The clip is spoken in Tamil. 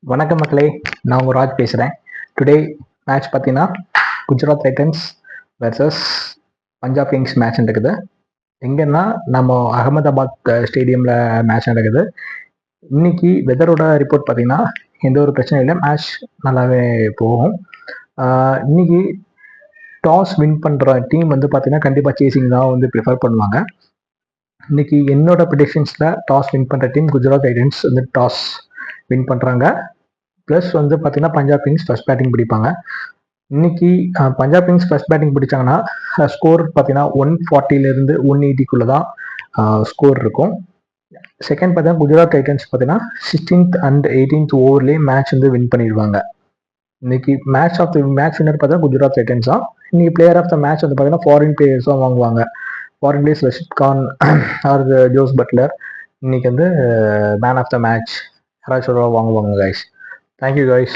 வணக்கம் மக்களே, நான் உங்கள் ராஜ் பேசுகிறேன். டுடே மேட்ச் பார்த்தீங்கன்னா Gujarat Titans versus Punjab Kings match நடக்குது. எங்கன்னா நம்ம அகமதாபாத் ஸ்டேடியமில் மேட்ச் நடக்குது. இன்னைக்கு வெதரோட ரிப்போர்ட் பார்த்தீங்கன்னா எந்த ஒரு பிரச்சனையும் இல்லை, மேட்ச் நல்லாவே போகும். இன்னைக்கு டாஸ் வின் பண்ணுற டீம் வந்து பார்த்தீங்கன்னா கண்டிப்பாக சேசிங் தான் வந்து ப்ரிஃபர் பண்ணுவாங்க. இன்னைக்கு என்னோட ப்ரிடிக்ஷன்ஸில் டாஸ் வின் பண்ணுற டீம் குஜராத் டைட்டன்ஸ் வந்து டாஸ் வின் பண்ணுறாங்க. ப்ளஸ் வந்து பார்த்தீங்கன்னா பஞ்சாப் கிங்ஸ் ஃபர்ஸ்ட் பேட்டிங் பிடிப்பாங்க. இன்னைக்கு பஞ்சாப் கிங்ஸ் ஃபர்ஸ்ட் பேட்டிங் பிடிச்சாங்கன்னா ஸ்கோர் பார்த்தீங்கன்னா 140லேருந்து 180 தான் ஸ்கோர் இருக்கும். செகண்ட் பார்த்தீங்கன்னா குஜராத் டைட்டன்ஸ் பார்த்தீங்கன்னா 16th and 18th ஓவர்லேயே மேட்ச் வந்து வின் பண்ணிடுவாங்க. இன்னைக்கு match of the match winner பார்த்தா குஜராத் டைட்டன்ஸ் தான். இன்னைக்கு பிளேயர் ஆஃப் த மேட்ச் வந்து பார்த்தீங்கன்னா ஃபாரின் பிளேயர்ஸும் வாங்குவாங்க. Foreign players Rashid Khan or Jos Buttler இன்னைக்கு வந்து மேன் ஆஃப் த மேட்ச் யாராச்சும் வாங்குவாங்க கைஸ். Thank you guys.